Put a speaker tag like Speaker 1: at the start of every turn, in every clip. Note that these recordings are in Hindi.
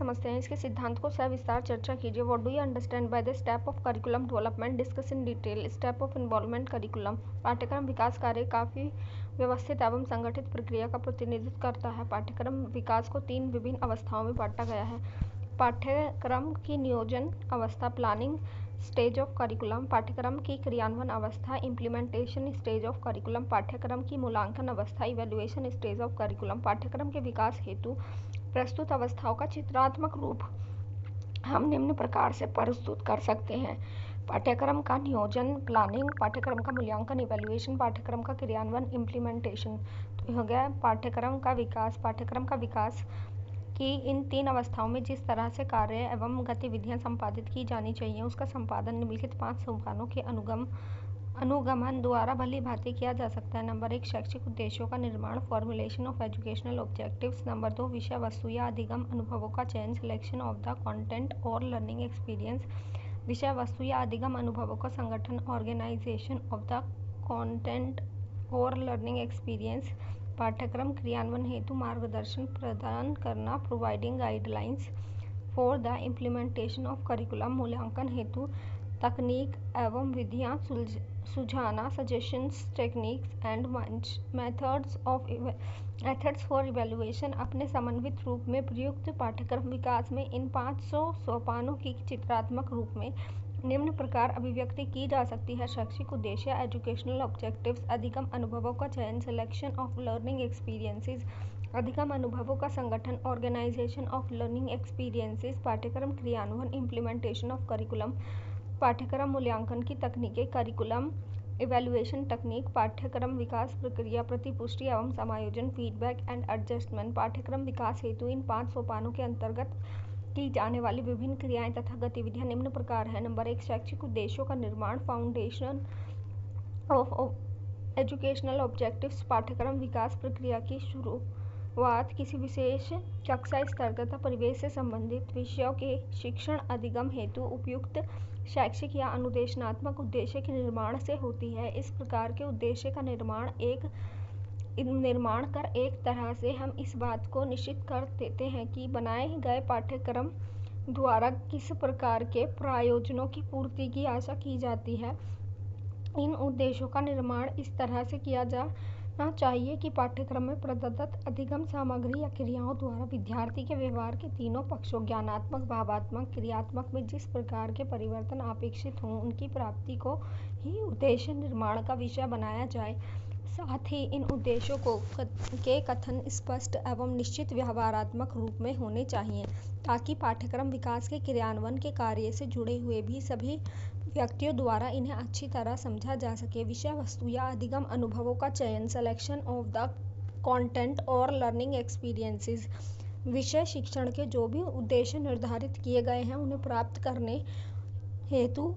Speaker 1: समझते हैं, इसके सिद्धांत को सविस्तार चर्चा कीजिए। What do you understand by the step of curriculum development? Discuss in detail. Step of involvement curriculum. पाठ्यक्रम विकास कार्य काफी व्यवस्थित एवं संगठित प्रक्रिया का प्रतिनिधित्व करता है। पाठ्यक्रम विकास को 3 विभिन्न अवस्थाओं में बांटा गया है। पाठ्यक्रम की नियोजन अवस्था, प्लानिंग स्टेज ऑफ करिकुलम। पाठ्यक्रम की क्रियान्वयन अवस्था, इम्प्लीमेंटेशन स्टेज ऑफ करिकुलम। पाठ्यक्रम की मूल्यांकन अवस्था, इवैल्यूएशन स्टेज ऑफ करिकुलम। पाठ्यक्रम के विकास हेतु प्रस्तुत अवस्थाओं का चित्रात्मक रूप हम निम्न प्रकार से प्रस्तुत कर सकते हैं। पाठ्यक्रम का नियोजन, प्लानिंग। पाठ्यक्रम का मूल्यांकन, इवैल्यूएशन। पाठ्यक्रम का क्रियान्वयन, इम्प्लीमेंटेशन। तो हो गया पाठ्यक्रम का विकास। पाठ्यक्रम का विकास की इन 3 अवस्थाओं में जिस तरह से कार्य एवं गतिविधियां संपादित की जानी चाहिए, उसका संपादन निम्नलिखित 5 सोपानों के अनुगमन द्वारा भली भांति किया जा सकता है। नंबर 1, शैक्षिक उद्देश्यों का निर्माण, formulation of educational objectives. Number 2, विषय वस्तु या अधिगम अनुभवों का चयन, सिलेक्शन ऑफ द कंटेंट और लर्निंग एक्सपीरियंस। विषय वस्तु या अधिगम अनुभवों का संगठन, ऑर्गेनाइजेशन ऑफ द कंटेंट और लर्निंग एक्सपीरियंस। पाठ्यक्रम क्रियान्वयन हेतु मार्गदर्शन प्रदान करना, providing guidelines for the implementation of curriculum. मूल्यांकन हेतु तकनीक एवं विधियां सुझाना, suggestions, techniques and methods for evaluation. अपने समन्वित रूप में प्रयुक्त पाठ्यक्रम विकास में इन 500 सोपानों की चित्रात्मक रूप में निम्न प्रकार अभिव्यक्ति की जा सकती है। शैक्षिक उद्देश्य, एजुकेशनल ऑब्जेक्टिव्स। अधिगम अनुभवों का चयन, सिलेक्शन ऑफ लर्निंग एक्सपीरियंसेस। अधिगम अनुभवों का संगठन, ऑर्गेनाइजेशन ऑफ लर्निंग एक्सपीरियंसेस। पाठ्यक्रम क्रियान्वयन, इम्प्लीमेंटेशन ऑफ करिकुलम। पाठ्यक्रम मूल्यांकन की तकनीकें, करिकुलम इवैल्यूएशन टेक्निक। पाठ्यक्रम विकास प्रक्रिया, प्रतिपुष्टि एवं समायोजन, फीडबैक एंड एडजस्टमेंट। पाठ्यक्रम विकास हेतु इन 5 सोपानों के अंतर्गत की जाने वाली विभिन्न क्रियाएं तथा गतिविधियां निम्न प्रकार है। नंबर 1, शैक्षिक उद्देश्यों का निर्माण, फाउंडेशन ऑफ एजुकेशनल ऑब्जेक्टिव्स। पाठ्यक्रम विकास प्रक्रिया की शुरुआत किसी विशेष कक्षा स्तर तथा परिवेश से संबंधित विषयों के शिक्षण अधिगम हेतु उपयुक्त शैक्षिक या अनुदेशनात्मक उद्देश्य के निर्माण से होती है। इस प्रकार के उद्देश्य का निर्माण कर एक तरह से हम इस बात को निश्चित कर देते हैं कि बनाए गए पाठ्यक्रम द्वारा किस प्रकार के प्रयोजनों की पूर्ति की आशा की जाती है। इन उद्देश्यों का निर्माण इस तरह से किया जाना चाहिए कि पाठ्यक्रम में प्रदत्त अधिगम सामग्री या क्रियाओं द्वारा विद्यार्थी के व्यवहार के तीनों पक्षों, ज्ञानात्मक, भावात्मक, क्रियात्मक में जिस प्रकार के परिवर्तन अपेक्षित हों, उनकी प्राप्ति को ही उद्देश्य निर्माण का विषय बनाया जाए। साथ ही इन उद्देश्यों के कथन स्पष्ट एवं निश्चित व्यवहारात्मक रूप में होने चाहिए, ताकि पाठ्यक्रम विकास के क्रियान्वयन के कार्य से जुड़े हुए भी सभी व्यक्तियों द्वारा इन्हें अच्छी तरह समझा जा सके। विषय वस्तु या अधिगम अनुभवों का चयन, सिलेक्शन ऑफ द कंटेंट और लर्निंग एक्सपीरियंसेस। विषय शिक्षण के जो भी उद्देश्य निर्धारित किए गए हैं, उन्हें प्राप्त करने हेतु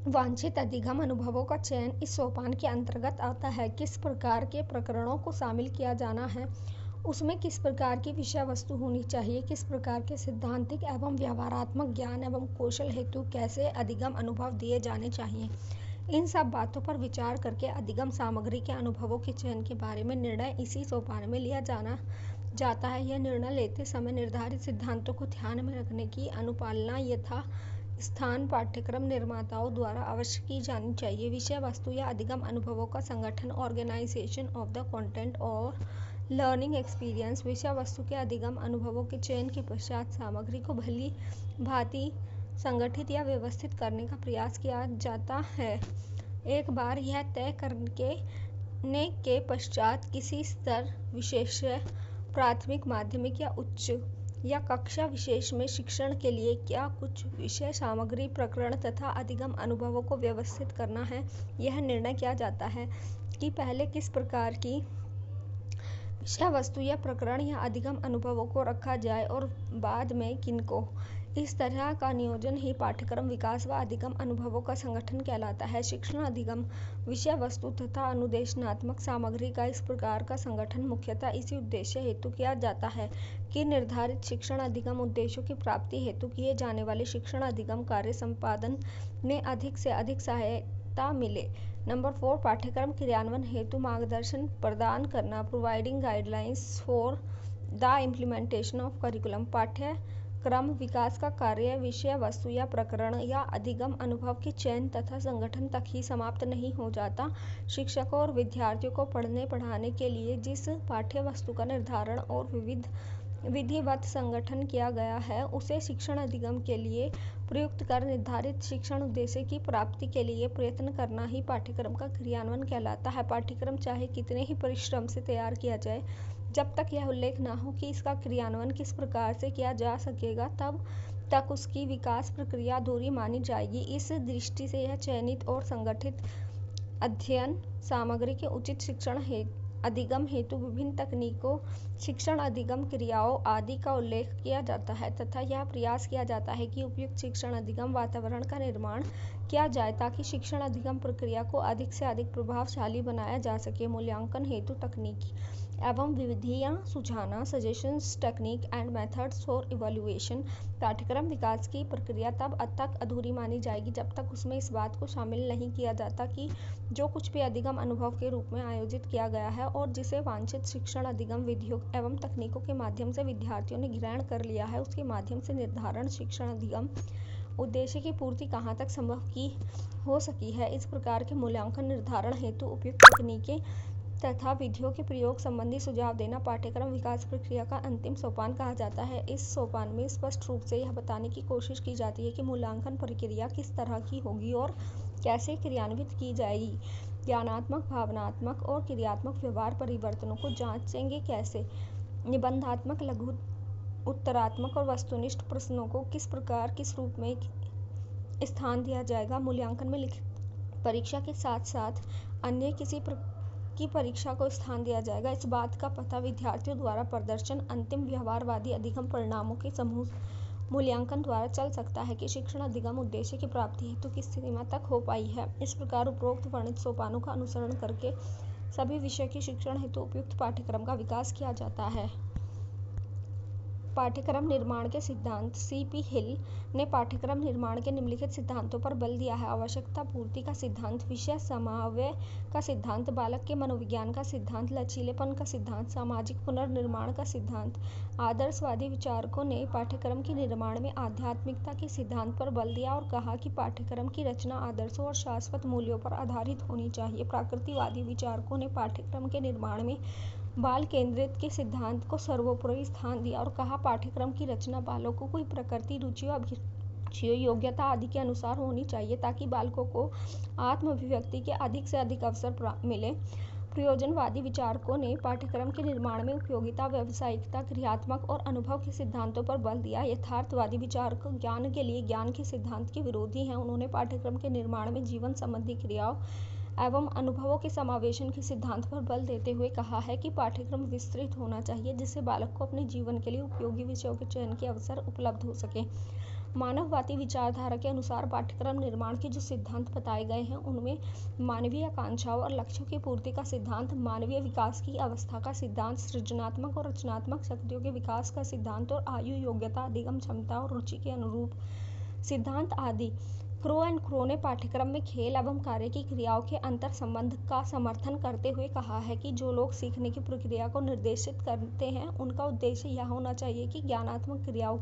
Speaker 1: वांछित अधिगम अनुभवों का चयन इस सोपान के अंतर्गत आता है। किस प्रकार के प्रकरणों को शामिल किया जाना है, उसमें किस प्रकार की विषय वस्तु होनी चाहिए, किस प्रकार के सिद्धांतिक एवं व्यवहारात्मक ज्ञान एवं कौशल हेतु कैसे अधिगम अनुभव दिए जाने चाहिए, इन सब बातों पर विचार करके अधिगम सामग्री के अनुभवों के चयन के बारे में निर्णय इसी सोपान में लिया जाता है। यह निर्णय लेते समय निर्धारित सिद्धांतों को ध्यान में रखने की अनुपालना यथा स्थान पाठ्यक्रम निर्माताओं द्वारा अवश्य की जानी चाहिए। विषय वस्तु या अधिगम अनुभवों का संगठन, ऑर्गेनाइजेशन ऑफ द कंटेंट और लर्निंग एक्सपीरियंस। विषय वस्तु के अधिगम अनुभवों के चयन के पश्चात सामग्री को भली भांति संगठित या व्यवस्थित करने का प्रयास किया जाता है। एक बार यह तय करने के पश्चात किसी स्तर विशेष, प्राथमिक, माध्यमिक या उच्च या कक्षा विशेष में शिक्षण के लिए क्या कुछ विषय सामग्री, प्रकरण तथा अधिगम अनुभवों को व्यवस्थित करना है, यह निर्णय किया जाता है कि पहले किस प्रकार की विषय वस्तु या प्रकरण या अधिगम अनुभवों को रखा जाए और बाद में किनको। इस तरह का नियोजन ही पाठ्यक्रम विकास व अधिगम अनुभवों का संगठन कहलाता है। शिक्षण अधिगम विषय वस्तु तथा अनुदेशनात्मक सामग्री का इस प्रकार का संगठन मुख्यतः इसी उद्देश्य हेतु किया जाता है कि निर्धारित शिक्षण अधिगम उद्देश्यों की प्राप्ति हेतु किए जाने वाले शिक्षण अधिगम कार्य संपादन में अधिक से अधिक सहायता मिले। नंबर 4, पाठ्यक्रम क्रियान्वयन हेतु मार्गदर्शन प्रदान करना, providing guidelines for the implementation of curriculum. पाठ्यक्रम क्रम विकास का कार्य विषय वस्तु या प्रकरण या अधिगम अनुभव के चयन तथा संगठन तक ही समाप्त नहीं हो जाता। शिक्षकों और विद्यार्थियों को पढ़ने पढ़ाने के लिए जिस पाठ्य वस्तु का निर्धारण और विधिवत संगठन किया गया है उसे शिक्षण अधिगम के लिए प्रयुक्त कर निर्धारित शिक्षण उद्देश्य की प्राप्ति के लिए प्रयत्न करना ही पाठ्यक्रम का क्रियान्वयन कहलाता है। पाठ्यक्रम चाहे कितने ही परिश्रम से तैयार किया जाए, जब तक यह उल्लेख न हो कि इसका क्रियान्वयन किस प्रकार से किया जा सकेगा, तब तक उसकी विकास प्रक्रिया अधूरी मानी जाएगी। इस दृष्टि से यह चयनित और संगठित अध्ययन सामग्री के उचित शिक्षण अधिगम हेतु विभिन्न तकनीकों, शिक्षण अधिगम क्रियाओं आदि का उल्लेख किया जाता है तथा यह प्रयास किया जाता है कि उपयुक्त शिक्षण अधिगम वातावरण का निर्माण किया जाए ताकि शिक्षण अधिगम प्रक्रिया को अधिक से अधिक प्रभावशाली बनाया जा सके। मूल्यांकन हेतु तकनीकी एवं विधियां सुझाना, suggestions, technique and methods for evaluation. पाठ्यक्रम विकास की प्रक्रिया तब तक अधूरी मानी जाएगी जब तक उसमें इस बात को शामिल नहीं किया जाता कि जो कुछ भी अधिगम अनुभव के रूप में आयोजित किया गया है और जिसे वांछित शिक्षण अधिगम विधियों एवं तकनीकों के माध्यम से विद्यार्थियों ने ग्रहण कर लिया है, उसके माध्यम से निर्धारण शिक्षण अधिगम उद्देश्य की पूर्ति कहाँ तक संभव की हो सकी है। इस प्रकार के मूल्यांकन निर्धारण हेतु उपयुक्त तकनीकें तथा विधियों के प्रयोग संबंधी सुझाव देना पाठ्यक्रम विकास प्रक्रिया का अंतिम सोपान कहा जाता है। इस सोपान में स्पष्ट रूप से यह बताने की कोशिश की जाती है कि मूल्यांकन प्रक्रिया किस तरह की होगी और कैसे क्रियान्वित की जाएगी। ज्ञानात्मक, भावनात्मक और क्रियात्मक व्यवहार परिवर्तनों को जांचेंगे कैसे, निबंधात्मक, लघु उत्तरात्मक और वस्तुनिष्ठ प्रश्नों को किस प्रकार किस रूप में स्थान दिया जाएगा। मूल्यांकन में लिखित परीक्षा के साथ साथ अन्य किसी की परीक्षा को स्थान दिया जाएगा। इस बात का पता विद्यार्थियों द्वारा प्रदर्शन अंतिम व्यवहारवादी अधिगम परिणामों के समूह मूल्यांकन द्वारा चल सकता है कि शिक्षण अधिगम उद्देश्य की प्राप्ति हेतु किस सीमा तक हो पाई है। इस प्रकार उपरोक्त वर्णित सोपानों का अनुसरण करके सभी विषय के शिक्षण हेतु उपयुक्त पाठ्यक्रम का विकास किया जाता है। पाठ्यक्रम निर्माण के सिद्धांत। सी.पी. हिल ने पाठ्यक्रम निर्माण के निम्नलिखित सिद्धांतों पर बल दिया है। आवश्यकता पूर्ति का सिद्धांत, विषय समन्वय का सिद्धांत, बालक के मनोविज्ञान का सिद्धांत, लचीलेपन का सिद्धांत, सामाजिक पुनर्निर्माण का सिद्धांत। आदर्शवादी विचारकों ने पाठ्यक्रम के निर्माण में आध्यात्मिकता के सिद्धांत पर बल दिया और कहा कि पाठ्यक्रम की रचना आदर्शों और शाश्वत मूल्यों पर आधारित होनी चाहिए। प्रकृतिवादी विचारकों ने पाठ्यक्रम के निर्माण में बाल केंद्रित के सिद्धांत को सर्वोपरि स्थान दिया और कहा पाठ्यक्रम की रचना बालकों की प्रकृति, रुचियों, अभिरुचियों, योग्यता आदि के अनुसार होनी चाहिए ताकि बालकों को आत्म अभिव्यक्ति के अधिक से अधिक अवसर मिले। प्रयोजनवादी विचारकों ने पाठ्यक्रम के निर्माण में उपयोगिता, व्यावसायिकता, क्रियात्मक और अनुभव के सिद्धांतों पर बल दिया। यथार्थवादी विचारक ज्ञान के लिए ज्ञान के सिद्धांत के विरोधी हैं। उन्होंने पाठ्यक्रम के निर्माण में जीवन संबंधी क्रियाओं एवं अनुभवों के समावेशन के सिद्धांत पर बल देते हुए कहा है कि पाठ्यक्रम विस्तृत होना चाहिए जिससे बालक को अपने जीवन के लिए उपयोगी विषयों के चयन के अवसर उपलब्ध हो सके। मानववादी विचारधारा के अनुसार पाठ्यक्रम निर्माण के जो सिद्धांत बताए गए हैं उनमें मानवीय आकांक्षाओं और लक्ष्यों की पूर्ति का सिद्धांत, मानवीय विकास की अवस्था का सिद्धांत, सृजनात्मक और रचनात्मक शक्तियों के विकास का सिद्धांत और आयु, योग्यता, अधिगम क्षमता और रुचि के अनुरूप सिद्धांत आदि। क्रो एंड क्रो ने पाठ्यक्रम में खेल एवं कार्य की क्रियाओं के अंतर संबंध का समर्थन करते हुए कहा है कि जो लोग सीखने की प्रक्रिया को निर्देशित करते हैं उनका उद्देश्य यह होना चाहिए कि ज्ञानात्मक क्रियाओं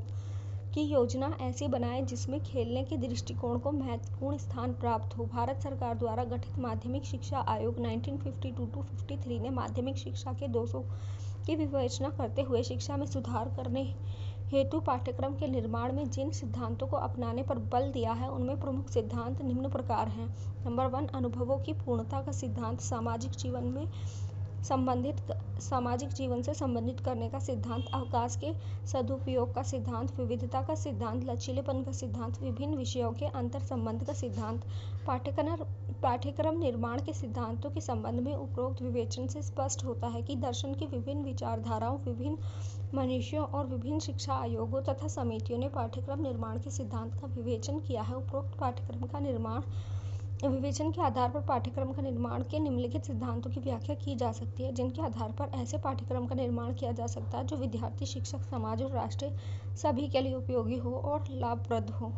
Speaker 1: की योजना ऐसी बनाए जिसमें खेलने के दृष्टिकोण को महत्वपूर्ण स्थान प्राप्त हो। भारत सरकार द्वारा गठित माध्यमिक शिक्षा आयोग 1952-53 ने माध्यमिक शिक्षा के दोषों की विवेचना करते हुए शिक्षा में सुधार करने हेतु पाठ्यक्रम के निर्माण में जिन सिद्धांतों को अपनाने पर बल दिया है उनमें प्रमुख सिद्धांत निम्न प्रकार हैं। नंबर 1, अनुभवों की पूर्णता का सिद्धांत, सामाजिक जीवन से संबंधित करने का सिद्धांत, अवकाश के सदुपयोग का सिद्धांत, विविधता का सिद्धांत, लचीलेपन का सिद्धांत, विभिन्न विषयों के अंतर संबंध का सिद्धांत। पाठ्यक्रम निर्माण के सिद्धांतों के संबंध में उपरोक्त विवेचन से स्पष्ट होता है कि दर्शन की विभिन्न विचारधाराओं, विभिन्न मनुष्यों और विभिन्न शिक्षा आयोगों तथा समितियों ने पाठ्यक्रम निर्माण के सिद्धांत का विवेचन किया है। उपरोक्त पाठ्यक्रम का निर्माण विवेचन के आधार पर पाठ्यक्रम का निर्माण के निम्नलिखित सिद्धांतों की व्याख्या की जा सकती है जिनके आधार पर ऐसे पाठ्यक्रम का निर्माण किया जा सकता है जो विद्यार्थी, शिक्षक, समाज और राष्ट्र सभी के लिए उपयोगी हो और लाभप्रद हो।